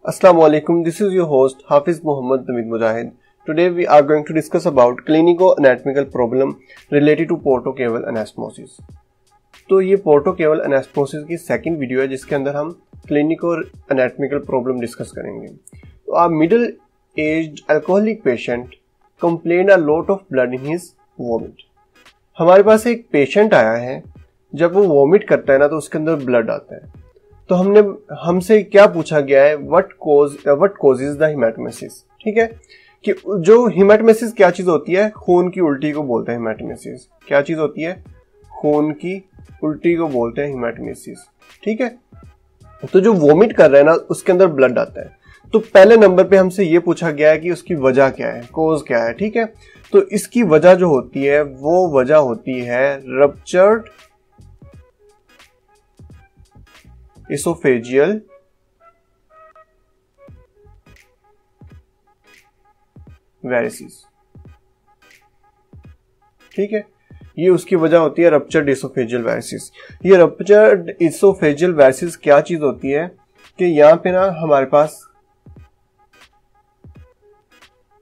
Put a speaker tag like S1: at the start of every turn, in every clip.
S1: Assalamualaikum, this is your host Hafiz Muhammad Namid Mujahid. Today we are going to discuss about clinico-anatomical problem related to portocaval anastomosis. तो ये portocaval anastomosis की second video है जिसके अंदर हम clinico-anatomical problem discuss करेंगे। तो a middle-aged alcoholic patient complained a lot of blood in his vomit. हमारे पास एक पेशेंट आया है, जब वो वॉमिट करता है ना तो उसके अंदर ब्लड आता है। तो हमसे क्या पूछा गया है, व्हाट कॉजेज द हेमेटोमेसिस। ठीक है, कि जो हेमेटोमेसिस क्या चीज होती है, खून की उल्टी को बोलते हैं हेमेटोमेसिस। क्या चीज होती है, खून की उल्टी को बोलते हैं हेमेटोमेसिस। ठीक है, तो जो वॉमिट कर रहा है ना उसके अंदर ब्लड आता है। तो पहले नंबर पे हमसे ये पूछा गया है कि उसकी वजह क्या है, कॉज क्या है। ठीक है, तो इसकी वजह जो होती है वो वजह होती है रप्चर्ड इसोफेजियल वेरिसिस। ठीक है, ये उसकी वजह होती है रप्चर्ड इसोफेजियल वेरिसिस। ये रप्चर्ड इसोफेजियल वेरिसिस क्या चीज होती है कि यहां पे ना हमारे पास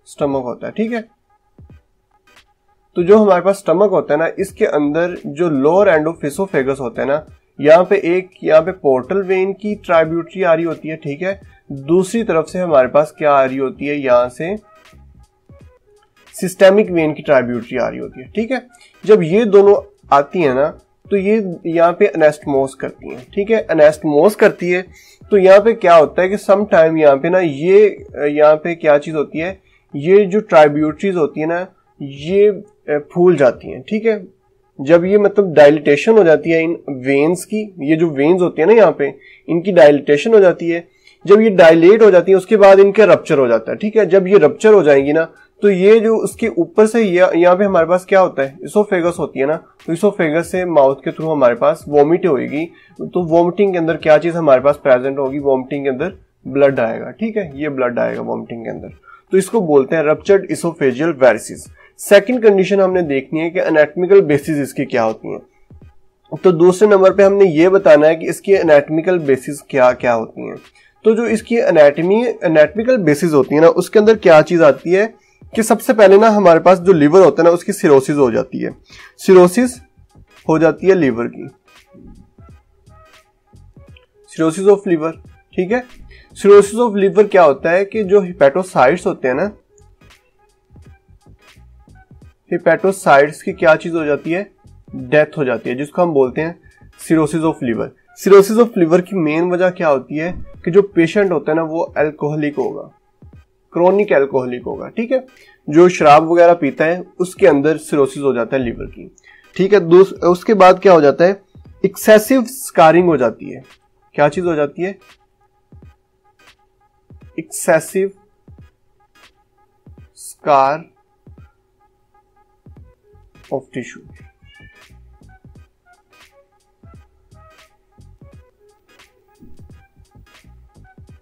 S1: स्टमक होता है। ठीक है, तो जो हमारे पास स्टमक होता है ना, इसके अंदर जो लोअर एंड ऑफ इसोफेगस होता है ना, यहाँ पे पोर्टल वेन की ट्राइब्यूटरी आ रही होती है। ठीक है, दूसरी तरफ से हमारे पास क्या आ रही होती है, यहाँ से सिस्टेमिक वेन की ट्राइब्यूटरी आ रही होती है। ठीक है, जब ये दोनों आती है ना तो ये यहाँ पे अनेस्टमोस करती हैं। ठीक है, अनेस्टमोस करती है तो यहाँ पे क्या होता है कि सम टाइम यहाँ पे ना ये यहाँ पे क्या चीज होती है, ये जो ट्राइब्यूटरीज होती है ना ये फूल जाती हैं। ठीक है, जब ये मतलब डायलिटेशन हो जाती है इन वेन्स की, ये जो वेन्स होती है ना यहाँ पे, इनकी डायलिटेशन हो जाती है। जब ये डायलेट हो जाती है उसके बाद इनका रप्चर हो जाता है। ठीक है, जब ये रप्चर हो जाएंगी ना तो ये जो उसके ऊपर से यहाँ पे हमारे पास क्या होता है, इसोफेगस होती है ना, तो इसोफेगस से माउथ के थ्रू हमारे पास वॉमिट होगी। तो वॉमिटिंग के अंदर क्या चीज हमारे पास प्रेजेंट होगी, वॉमिटिंग के अंदर ब्लड आएगा। ठीक है, ये ब्लड आएगा वॉमिटिंग के अंदर, तो इसको बोलते हैं रप्चर्ड इसोफेजियल वेरिसिस। सेकंड कंडीशन हमने देखनी है कि एनाटॉमिकल बेसिस इसकी क्या होती है। तो दूसरे नंबर पे हमने ये बताना है कि इसकी एनाटॉमिकल बेसिस क्या क्या होती हैं। तो जो इसकी एनाटॉमिकल बेसिस होती है ना, उसके अंदर क्या चीज आती है कि सबसे पहले ना हमारे पास जो लीवर होता है ना उसकी सिरोसिस हो जाती है। सिरोसिस हो जाती है लीवर की, सिरोसिस ऑफ लीवर। ठीक है, सिरोसिस ऑफ लीवर क्या होता है कि जो हिपेटोसाइट्स होते हैं ना, हिपेटोसाइट्स की क्या चीज हो जाती है, डेथ हो जाती है, जिसको हम बोलते हैं cirrhosis of liver. Cirrhosis of liver की मेन वजह क्या होती है कि जो पेशेंट होता है ना वो अल्कोहलिक होगा, क्रोनिक अल्कोहलिक होगा। ठीक है, जो शराब वगैरह पीता है उसके अंदर सिरोसिस हो जाता है लीवर की। ठीक है, उसके बाद क्या हो जाता है, एक्सेसिव स्कारिंग हो जाती है। क्या चीज हो जाती है, एक्सेसिव स्कार ऑफ टिश्यू।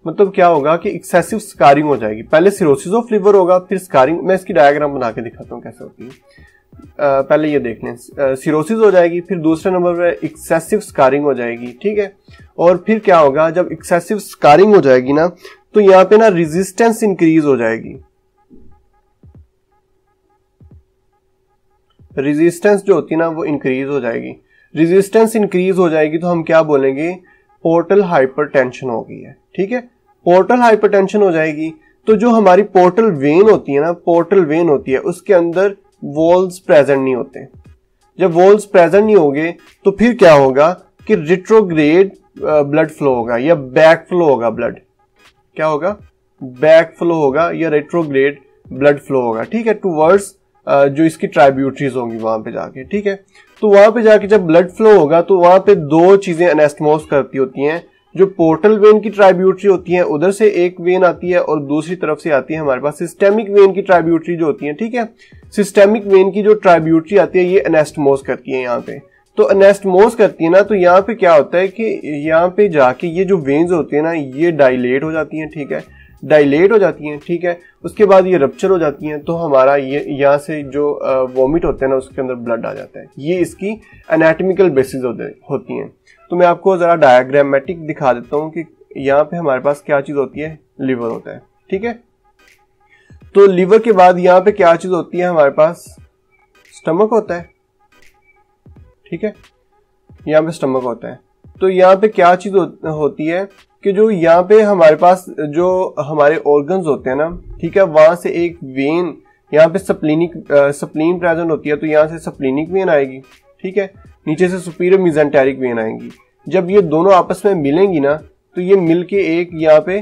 S1: मतलब क्या होगा कि एक्सेसिव स्कारिंग हो जाएगी। पहले सिरोसिस ऑफ लिवर होगा, फिर स्कारिंग। मैं इसकी डायग्राम बना के दिखाता हूं कैसे होती है। पहले ये देख लें, सिरोसिस हो जाएगी, फिर दूसरे नंबर पे एक्सेसिव स्कारिंग हो जाएगी। ठीक है, और फिर क्या होगा, जब एक्सेसिव स्कारिंग हो जाएगी ना तो यहाँ पे ना रेजिस्टेंस इंक्रीज हो जाएगी। रेजिस्टेंस जो होती है ना वो इंक्रीज हो जाएगी। रेजिस्टेंस इंक्रीज हो जाएगी तो हम क्या बोलेंगे, पोर्टल हाइपरटेंशन हो गई है। ठीक है, पोर्टल हाइपरटेंशन हो जाएगी तो जो हमारी पोर्टल वेन होती है ना, पोर्टल वेन होती है उसके अंदर वॉल्स प्रेजेंट नहीं होते। जब वॉल्स प्रेजेंट नहीं होंगे तो फिर क्या होगा कि रिट्रोग्रेड ब्लड फ्लो होगा या बैक फ्लो होगा। ब्लड क्या होगा, बैक फ्लो होगा या रेट्रोग्रेड ब्लड फ्लो होगा। ठीक है, टूवर्ड्स जो इसकी ट्राइब्यूटरीज होंगी वहां पे जाके। ठीक है, तो वहां पे जाके जब ब्लड फ्लो होगा तो वहां पे दो चीजें अनेस्टमोस करती होती हैं। जो पोर्टल वेन की ट्राइब्यूटरी होती है उधर से एक वेन आती है और दूसरी तरफ से आती है हमारे पास सिस्टेमिक वेन की ट्राइब्यूटरी जो होती है। ठीक है, सिस्टेमिक वेन की जो ट्राइब्यूटरी आती है ये अनेस्टमोस करती है यहाँ पे। तो अनेस्टमोस करती है ना तो यहाँ पे क्या होता है कि यहाँ पे जाके ये जो वेन्स होती है ना ये डायलेट हो जाती हैं। ठीक है, डायलेट हो जाती हैं। ठीक है, उसके बाद ये रप्चर हो जाती हैं तो हमारा ये यहाँ से जो वॉमिट होते हैं ना उसके अंदर ब्लड आ जाता है। ये इसकी एनाटॉमिकल बेसिस होती हैं। तो मैं आपको जरा डायग्रामेटिक दिखा देता हूँ कि यहाँ पे हमारे पास क्या चीज होती है, लिवर होता है, ठीक है। तो लिवर के बाद यहाँ पे क्या चीज होती है, हमारे पास स्टमक होता है, ठीक है, यहाँ पे स्टमक होता है। तो यहाँ पे क्या चीज होती है कि जो यहाँ पे हमारे पास जो हमारे ऑर्गन्स होते हैं ना, ठीक है, वहां से एक वेन यहाँ पे सप्लीन प्रेजेंट होती है, तो यहाँ से सप्लीनिक वेन आएगी, ठीक है, नीचे से सुपीरियर मेसेंटेरिक वेन आएंगी। जब ये दोनों आपस में मिलेंगी ना, तो ये मिलके एक यहाँ पे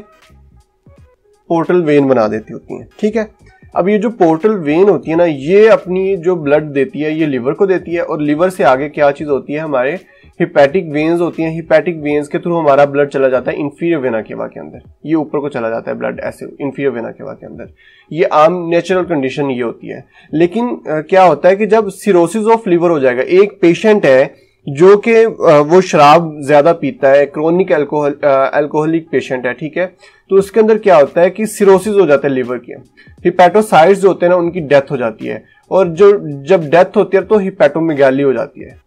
S1: पोर्टल वेन बना देती होती हैं, ठीक है। अब ये जो पोर्टल वेन होती है ना, ये अपनी जो ब्लड देती है ये लिवर को देती है, और लिवर से आगे क्या चीज होती है, हमारे हिपैटिक वेन्स होती हैं। हिपैटिक वेन्स के थ्रू हमारा ब्लड चला जाता है इंफीरियर वेना केवा के अंदर, ये ऊपर को चला जाता है ब्लड ऐसे इंफीरियर वेना केवा के अंदर। ये आम नेचुरल कंडीशन ये होती है। लेकिन क्या होता है कि जब सिरोसिस ऑफ लिवर हो जाएगा, एक पेशेंट है जो कि वो शराब ज्यादा पीता है, क्रोनिक अल्कोहलिक पेशेंट है, ठीक है, तो उसके अंदर क्या होता है कि सिरोसिस हो जाता है लिवर के, हिपैटोसाइट्स जो होते हैं ना उनकी डेथ हो जाती है, और जब डेथ होती है तो हिपैटोमेगाली हो जाती है,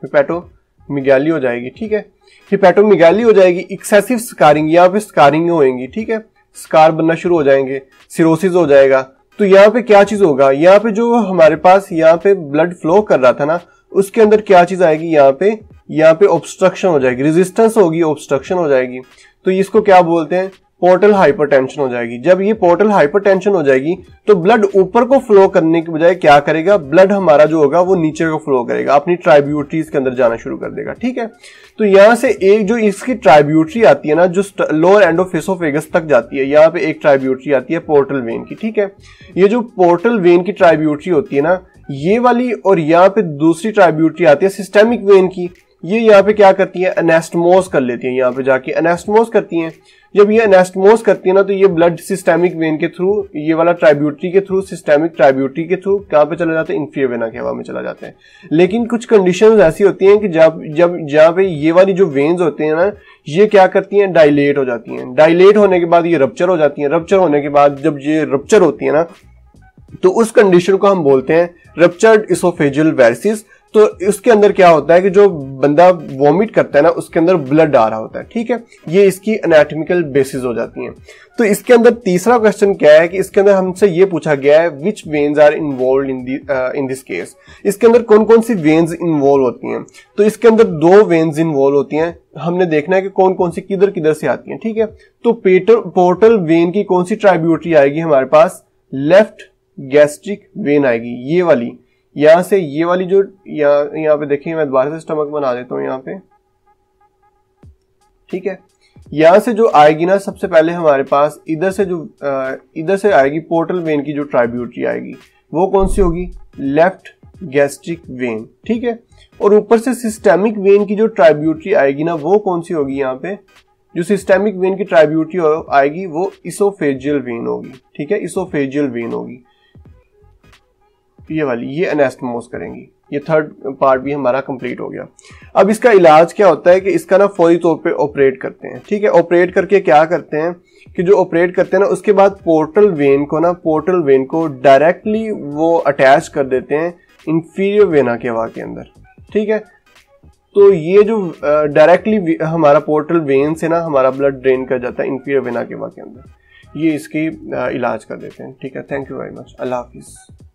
S1: हिपैटोमेगाली हो जाएगी, ठीक है। हिपैटोमेगाली हो जाएगी, एक्सेसिव स्कारिंग, यहाँ पे स्कारिंग होएंगी, ठीक है, स्कार बनना शुरू हो जाएंगे, सिरोसिस हो जाएगा। तो यहाँ पे क्या चीज होगा, यहाँ पे जो हमारे पास यहाँ पे ब्लड फ्लो कर रहा था ना, उसके अंदर क्या चीज आएगी, यहाँ पे ऑब्स्ट्रक्शन हो जाएगी, रेजिस्टेंस होगी, ऑब्स्ट्रक्शन हो जाएगी। तो इसको क्या बोलते हैं, पोर्टल हाइपरटेंशन हो जाएगी। जब ये पोर्टल हाइपरटेंशन हो जाएगी तो ब्लड ऊपर को फ्लो करने के बजाय क्या करेगा, ब्लड हमारा जो होगा वो नीचे को फ्लो करेगा, अपनी ट्राइब्यूटरीज के अंदर जाना शुरू कर देगा, ठीक है। तो यहाँ से एक जो इसकी ट्राइब्यूटरी आती है ना, जो लोअर एंड ऑफ एसोफेगस तक जाती है, यहाँ पे एक ट्राइब्यूटरी आती है पोर्टल वेन की, ठीक है। ये जो पोर्टल वेन की ट्राइब्यूटरी होती है ना, ये वाली, और यहाँ पे दूसरी ट्राइब्यूटरी आती है सिस्टेमिक वेन की, ये यहाँ पे क्या करती है, एनास्टमोस कर लेती है, यहाँ पे जाके एनास्टमोस करती हैं। जब ये एनास्टमोस करती है ना, तो ये ब्लड सिस्टेमिक वेन के थ्रू, ये वाला ट्राइब्यूटरी के थ्रू, सिस्टेमिक ट्राइब्यूटरी के थ्रू कहाँ पे चले जाते हैं, इंफीरियर वेना केवा में चला जाते हैं। लेकिन कुछ कंडीशंस ऐसी होती हैं कि जब जहाँ पे ये वाली जो वेन्स होते हैं ना, ये क्या करती हैं, डायलेट हो जाती हैं। डायलेट होने के बाद ये रप्चर हो जाती हैं। रप्चर होने के बाद जब ये रप्चर होती है ना, तो उस कंडीशन को हम बोलते हैं रप्चर्ड इसोफेजियल वेरिसिस। तो इसके अंदर क्या होता है कि जो बंदा वॉमिट करता है ना, उसके अंदर ब्लड आ रहा होता है, ठीक है। ये इसकी एनाटॉमिकल बेसिस हो जाती हैं। तो इसके अंदर तीसरा क्वेश्चन क्या है कि इसके अंदर हमसे ये पूछा गया है, which veins are involved in this case. इसके अंदर कौन कौन सी वेन्स इन्वॉल्व होती हैं। तो इसके अंदर 2 वेन्स इन्वॉल्व होती हैं। हमने देखना है कि कौन कौन सी किधर किधर से आती हैं, ठीक है। तो पोर्टल वेन की कौन सी ट्राइब्यूटरी आएगी हमारे पास, लेफ्ट गैस्ट्रिक वेन आएगी, ये वाली। यहां से ये वाली जो यहाँ पे देखिए, मैं दोबारा से स्टमक बना देता हूं यहाँ पे, ठीक है। यहां से जो आएगी ना, सबसे पहले हमारे पास इधर से आएगी पोर्टल वेन की जो ट्राइब्यूटरी आएगी, वो कौन सी होगी, लेफ्ट गैस्ट्रिक वेन, ठीक है। और ऊपर से सिस्टेमिक वेन की जो ट्राइब्यूटरी आएगी ना, वो कौन सी होगी, यहाँ पे जो सिस्टेमिक वेन की ट्राइब्यूटरी आएगी वो इसोफेजियल वेन होगी, ठीक है, इसोफेजियल वेन होगी ये वाली, ये एनास्टमोस करेंगी। ये थर्ड पार्ट भी हमारा कंप्लीट हो गया। अब इसका इलाज क्या होता है कि इसका ना फौरी तौर पे ऑपरेट करते हैं, ठीक है। ऑपरेट करके क्या करते हैं कि जो ऑपरेट करते हैं ना, उसके बाद पोर्टल वेन को डायरेक्टली वो अटैच कर देते हैं इंफीरियर वेना केवा के अंदर, ठीक है। तो ये जो डायरेक्टली हमारा पोर्टल वेन से ना हमारा ब्लड ड्रेन कर जाता है इंफीरियर वेना केवा के अंदर, ये इसकी इलाज कर देते हैं, ठीक है। Thank you very much, Allah Hafiz.